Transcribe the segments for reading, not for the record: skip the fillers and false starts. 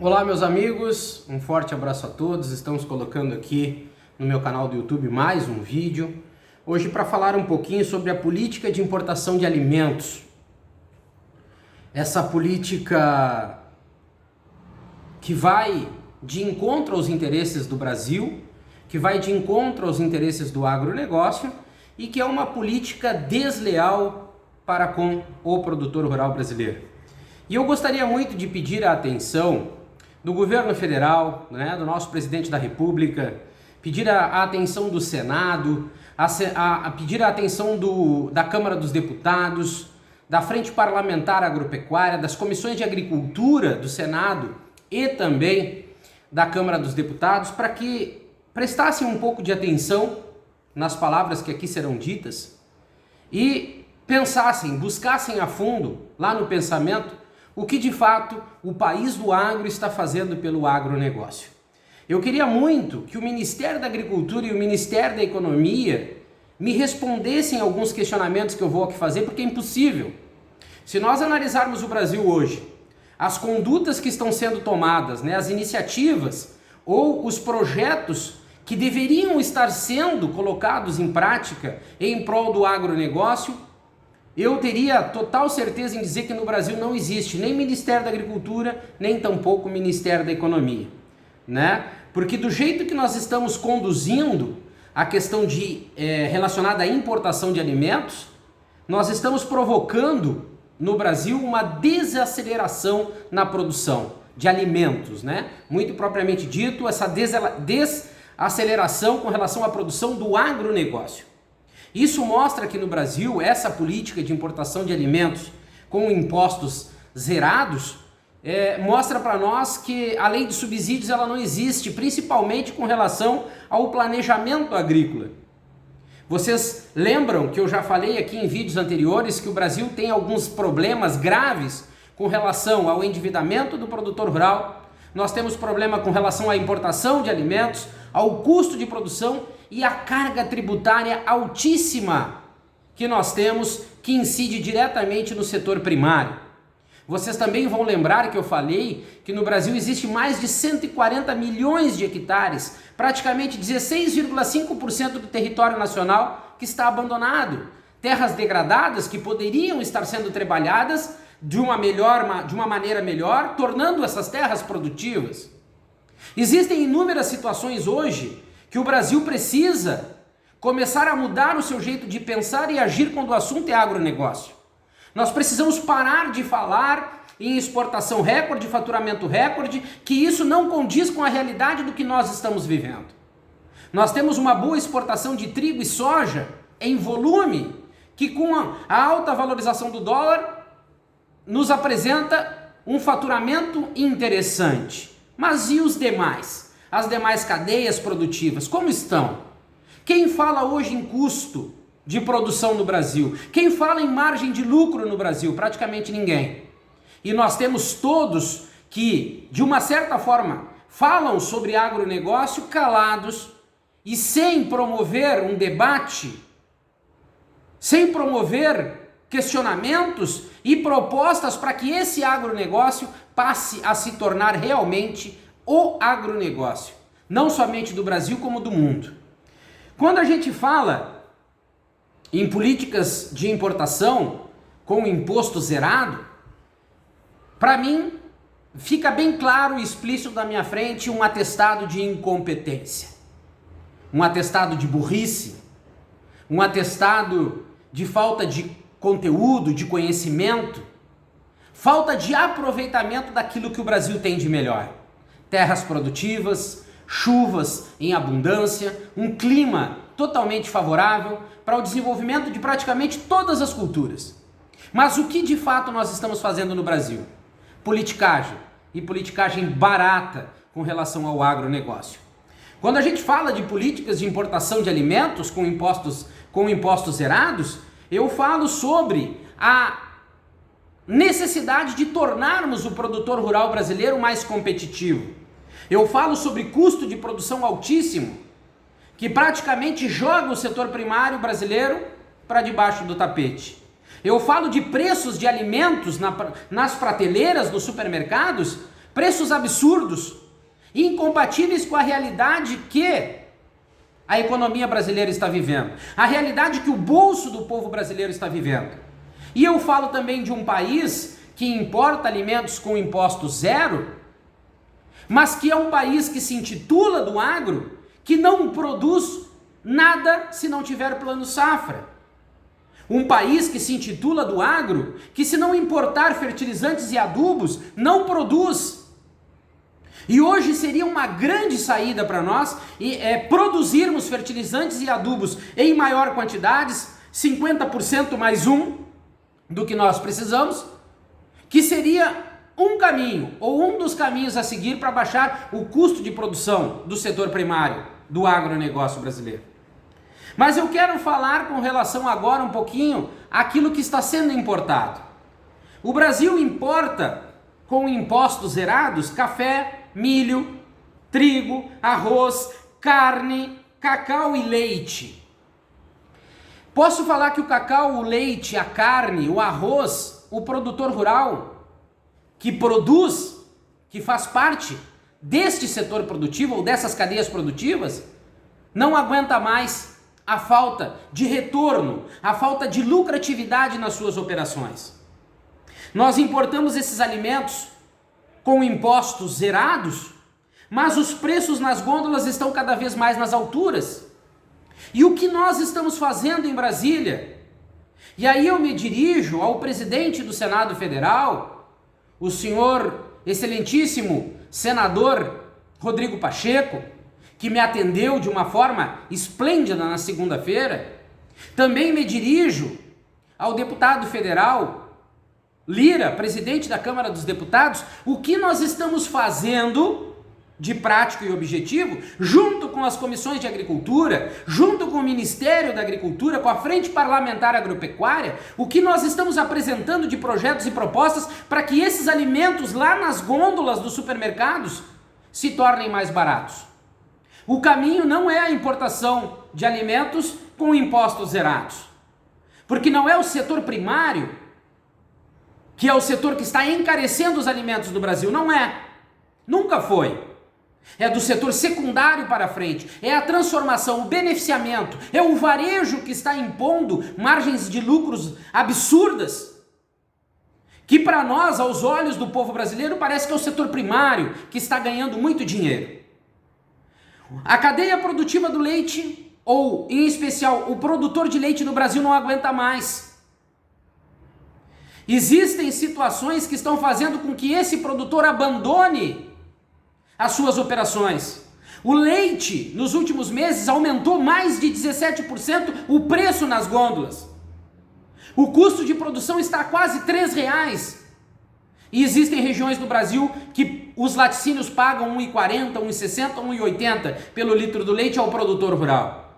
Olá meus amigos, um forte abraço a todos. Estamos colocando aqui no meu canal do YouTube mais um vídeo, hoje para falar um pouquinho sobre a política de importação de alimentos. Essa política que vai de encontro aos interesses do Brasil, que vai de encontro aos interesses do agronegócio e que é uma política desleal para com o produtor rural brasileiro. E eu gostaria muito de pedir a atenção do governo federal, do nosso presidente da República, pedir a atenção do Senado, pedir a atenção da Câmara dos Deputados, da Frente Parlamentar Agropecuária, das comissões de Agricultura do Senado e também da Câmara dos Deputados, para que prestassem um pouco de atenção nas palavras que aqui serão ditas e pensassem, buscassem a fundo lá no pensamento o que de fato o país do agro está fazendo pelo agronegócio. Eu queria muito que o Ministério da Agricultura e o Ministério da Economia me respondessem alguns questionamentos que eu vou aqui fazer, porque é impossível. Se nós analisarmos o Brasil hoje, as condutas que estão sendo tomadas, as iniciativas ou os projetos que deveriam estar sendo colocados em prática em prol do agronegócio, eu teria total certeza em dizer que no Brasil não existe nem Ministério da Agricultura, nem tampouco Ministério da Economia, Porque do jeito que nós estamos conduzindo a questão relacionada à importação de alimentos, nós estamos provocando no Brasil uma desaceleração na produção de alimentos, Muito propriamente dito, essa desaceleração com relação à produção do agronegócio. Isso mostra que no Brasil, essa política de importação de alimentos com impostos zerados, mostra para nós que a lei de subsídios ela não existe, principalmente com relação ao planejamento agrícola. Vocês lembram que eu já falei aqui em vídeos anteriores que o Brasil tem alguns problemas graves com relação ao endividamento do produtor rural, nós temos problema com relação à importação de alimentos, ao custo de produção e a carga tributária altíssima que nós temos, que incide diretamente no setor primário. Vocês também vão lembrar que eu falei que no Brasil existe mais de 140 milhões de hectares, praticamente 16,5% do território nacional que está abandonado. Terras degradadas que poderiam estar sendo trabalhadas de uma maneira melhor, tornando essas terras produtivas. Existem inúmeras situações hoje que o Brasil precisa começar a mudar o seu jeito de pensar e agir quando o assunto é agronegócio. Nós precisamos parar de falar em exportação recorde, faturamento recorde, que isso não condiz com a realidade do que nós estamos vivendo. Nós temos uma boa exportação de trigo e soja em volume, que com a alta valorização do dólar nos apresenta um faturamento interessante. Mas e os demais? As demais cadeias produtivas, como estão? Quem fala hoje em custo de produção no Brasil? Quem fala em margem de lucro no Brasil? Praticamente ninguém. E nós temos todos que, de uma certa forma, falam sobre agronegócio calados e sem promover um debate, sem promover questionamentos e propostas para que esse agronegócio passe a se tornar realmente o agronegócio, não somente do Brasil como do mundo. Quando a gente fala em políticas de importação com imposto zerado, para mim fica bem claro e explícito na minha frente um atestado de incompetência, um atestado de burrice, um atestado de falta de conteúdo, de conhecimento, falta de aproveitamento daquilo que o Brasil tem de melhor. Terras produtivas, chuvas em abundância, um clima totalmente favorável para o desenvolvimento de praticamente todas as culturas. Mas o que de fato nós estamos fazendo no Brasil? Politicagem, e politicagem barata com relação ao agronegócio. Quando a gente fala de políticas de importação de alimentos com impostos zerados, eu falo sobre a necessidade de tornarmos o produtor rural brasileiro mais competitivo. Eu falo sobre custo de produção altíssimo, que praticamente joga o setor primário brasileiro para debaixo do tapete. Eu falo de preços de alimentos nas prateleiras dos supermercados preços absurdos, incompatíveis com a realidade que a economia brasileira está vivendo, a realidade que o bolso do povo brasileiro está vivendo. E eu falo também de um país que importa alimentos com imposto zero, mas que é um país que se intitula do agro, que não produz nada se não tiver plano safra. Um país que se intitula do agro, que se não importar fertilizantes e adubos, não produz. E hoje seria uma grande saída para nós produzirmos fertilizantes e adubos em maior quantidades, 50% mais um do que nós precisamos, que seria um caminho, ou um dos caminhos a seguir para baixar o custo de produção do setor primário, do agronegócio brasileiro. Mas eu quero falar com relação agora um pouquinho àquilo que está sendo importado. O Brasil importa com impostos zerados café, milho, trigo, arroz, carne, cacau e leite. Posso falar que o cacau, o leite, a carne, o arroz, o produtor rural que produz, que faz parte deste setor produtivo ou dessas cadeias produtivas, não aguenta mais a falta de retorno, a falta de lucratividade nas suas operações. Nós importamos esses alimentos com impostos zerados, mas os preços nas gôndolas estão cada vez mais nas alturas. E o que nós estamos fazendo em Brasília? E aí eu me dirijo ao presidente do Senado Federal, o senhor excelentíssimo senador Rodrigo Pacheco, que me atendeu de uma forma esplêndida na segunda-feira. Também me dirijo ao deputado federal Lira, presidente da Câmara dos Deputados, o que nós estamos fazendo de prático e objetivo, junto com as comissões de agricultura, junto com o Ministério da Agricultura, com a Frente Parlamentar Agropecuária, o que nós estamos apresentando de projetos e propostas para que esses alimentos lá nas gôndolas dos supermercados se tornem mais baratos. O caminho não é a importação de alimentos com impostos zerados, porque não é o setor primário, que é o setor que está encarecendo os alimentos do Brasil, não é, nunca foi. É do setor secundário para frente, é a transformação, o beneficiamento, é o varejo que está impondo margens de lucros absurdas, que para nós, aos olhos do povo brasileiro, parece que é o setor primário que está ganhando muito dinheiro. A cadeia produtiva do leite, ou em especial o produtor de leite no Brasil, não aguenta mais. Existem situações que estão fazendo com que esse produtor abandone as suas operações. O leite, nos últimos meses, aumentou mais de 17% o preço nas gôndolas. O custo de produção está a quase R$3. E existem regiões do Brasil que os laticínios pagam R$1,40, R$1,60, R$1,80 pelo litro do leite ao produtor rural.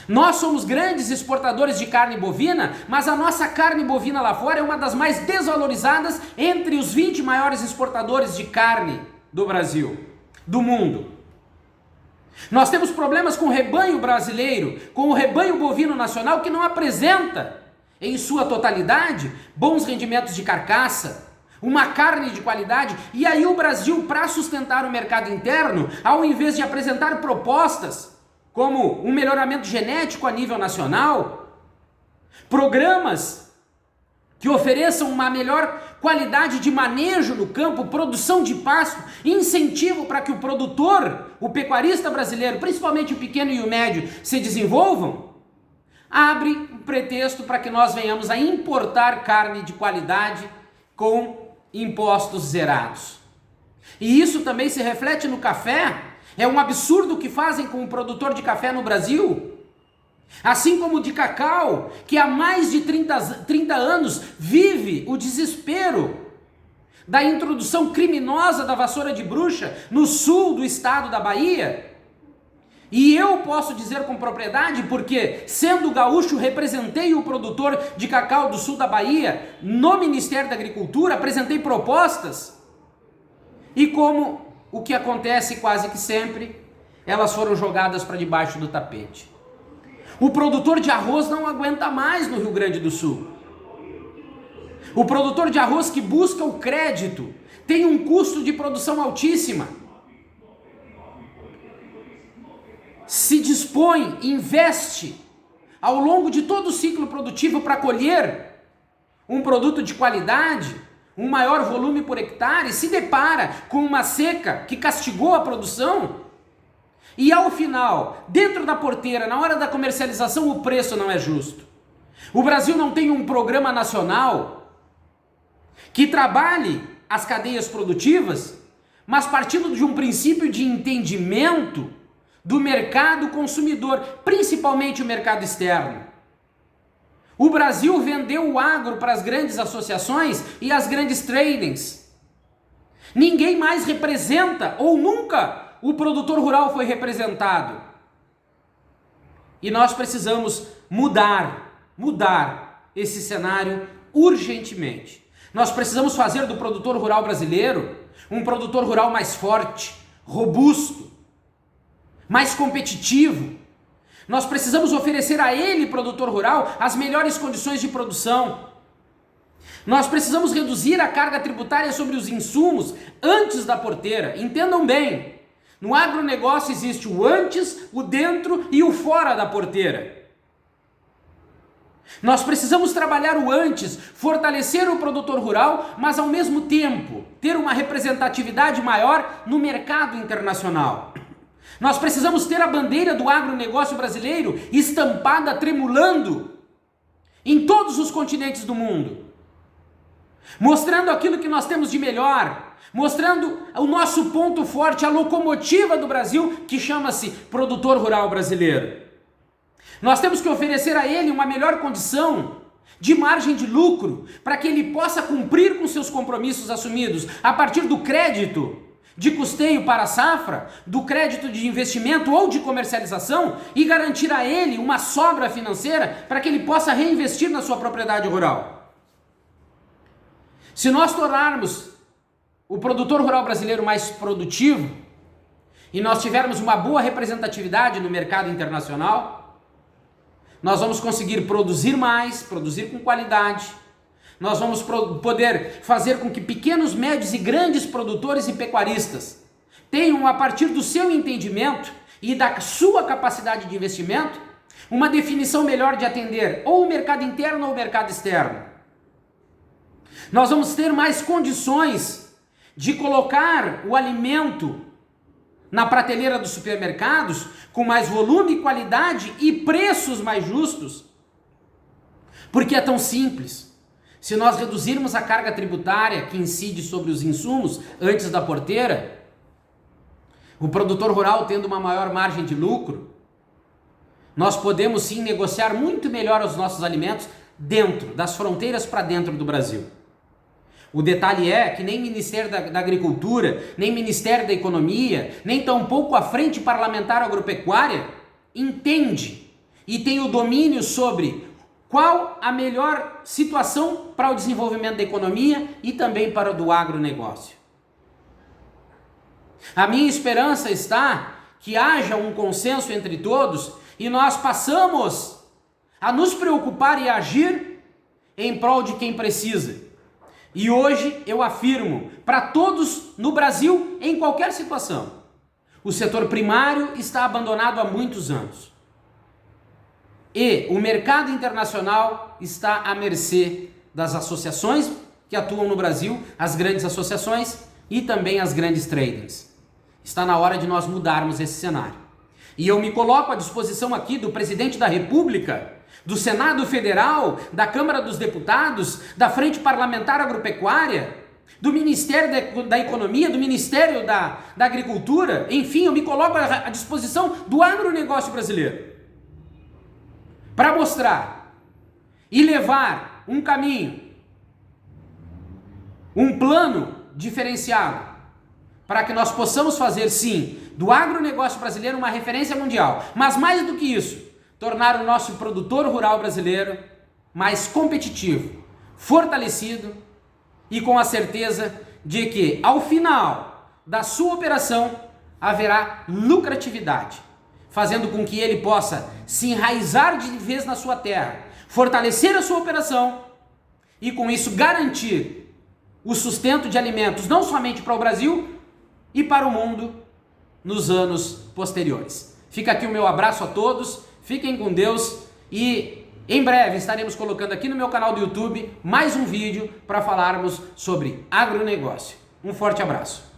Nós somos grandes exportadores de carne bovina, mas a nossa carne bovina lá fora é uma das mais desvalorizadas entre os 20 maiores exportadores de carne do Brasil, do mundo. Nós temos problemas com o rebanho brasileiro, com o rebanho bovino nacional, que não apresenta, em sua totalidade, bons rendimentos de carcaça, uma carne de qualidade. E aí o Brasil, para sustentar o mercado interno, ao invés de apresentar propostas como um melhoramento genético a nível nacional, programas que ofereçam uma melhor qualidade de manejo no campo, produção de pasto, incentivo para que o produtor, o pecuarista brasileiro, principalmente o pequeno e o médio, se desenvolvam, abre um pretexto para que nós venhamos a importar carne de qualidade com impostos zerados. E isso também se reflete no café. É um absurdo o que fazem com o produtor de café no Brasil. Assim como o de cacau, que há mais de 30 anos vive o desespero da introdução criminosa da vassoura de bruxa no sul do estado da Bahia. E eu posso dizer com propriedade, porque sendo gaúcho, representei o produtor de cacau do sul da Bahia no Ministério da Agricultura, apresentei propostas, e como o que acontece quase que sempre, elas foram jogadas para debaixo do tapete. O produtor de arroz não aguenta mais no Rio Grande do Sul. O produtor de arroz que busca o crédito tem um custo de produção altíssima. Se dispõe, investe ao longo de todo o ciclo produtivo para colher um produto de qualidade, um maior volume por hectare, se depara com uma seca que castigou a produção e ao final, dentro da porteira, na hora da comercialização, o preço não é justo. O Brasil não tem um programa nacional que trabalhe as cadeias produtivas, mas partindo de um princípio de entendimento do mercado consumidor, principalmente o mercado externo. O Brasil vendeu o agro para as grandes associações e as grandes tradings. Ninguém mais representa, ou nunca o produtor rural foi representado. E nós precisamos mudar esse cenário urgentemente. Nós precisamos fazer do produtor rural brasileiro um produtor rural mais forte, robusto, mais competitivo. Nós precisamos oferecer a ele, produtor rural, as melhores condições de produção. Nós precisamos reduzir a carga tributária sobre os insumos antes da porteira. Entendam bem, no agronegócio existe o antes, o dentro e o fora da porteira. Nós precisamos trabalhar o antes, fortalecer o produtor rural, mas ao mesmo tempo ter uma representatividade maior no mercado internacional. Nós precisamos ter a bandeira do agronegócio brasileiro estampada, tremulando em todos os continentes do mundo, mostrando aquilo que nós temos de melhor, mostrando o nosso ponto forte, a locomotiva do Brasil, que chama-se produtor rural brasileiro. Nós temos que oferecer a ele uma melhor condição de margem de lucro, para que ele possa cumprir com seus compromissos assumidos a partir do crédito de custeio para a safra, do crédito de investimento ou de comercialização, e garantir a ele uma sobra financeira para que ele possa reinvestir na sua propriedade rural. Se nós tornarmos o produtor rural brasileiro mais produtivo e nós tivermos uma boa representatividade no mercado internacional, nós vamos conseguir produzir mais, produzir com qualidade. Nós vamos poder fazer com que pequenos, médios e grandes produtores e pecuaristas tenham, a partir do seu entendimento e da sua capacidade de investimento, uma definição melhor de atender ou o mercado interno ou o mercado externo. Nós vamos ter mais condições de colocar o alimento na prateleira dos supermercados com mais volume, qualidade e preços mais justos. Porque é tão simples. Se nós reduzirmos a carga tributária que incide sobre os insumos antes da porteira, o produtor rural tendo uma maior margem de lucro, nós podemos sim negociar muito melhor os nossos alimentos dentro, das fronteiras para dentro do Brasil. O detalhe é que nem Ministério da Agricultura, nem Ministério da Economia, nem tampouco a Frente Parlamentar Agropecuária entende e tem o domínio sobre qual a melhor situação para o desenvolvimento da economia e também para o do agronegócio. A minha esperança está que haja um consenso entre todos e nós passamos a nos preocupar e agir em prol de quem precisa. E hoje eu afirmo para todos no Brasil, em qualquer situação, o setor primário está abandonado há muitos anos. E o mercado internacional está à mercê das associações que atuam no Brasil, as grandes associações e também as grandes tradings. Está na hora de nós mudarmos esse cenário. E eu me coloco à disposição aqui do presidente da República, do Senado Federal, da Câmara dos Deputados, da Frente Parlamentar Agropecuária, do Ministério da Economia, do Ministério da Agricultura, enfim, eu me coloco à disposição do agronegócio brasileiro para mostrar e levar um caminho, um plano diferenciado para que nós possamos fazer, sim, do agronegócio brasileiro uma referência mundial, mas mais do que isso, tornar o nosso produtor rural brasileiro mais competitivo, fortalecido e com a certeza de que, ao final da sua operação, haverá lucratividade, fazendo com que ele possa se enraizar de vez na sua terra, fortalecer a sua operação e com isso garantir o sustento de alimentos não somente para o Brasil e para o mundo nos anos posteriores. Fica aqui o meu abraço a todos, fiquem com Deus e em breve estaremos colocando aqui no meu canal do YouTube mais um vídeo para falarmos sobre agronegócio. Um forte abraço.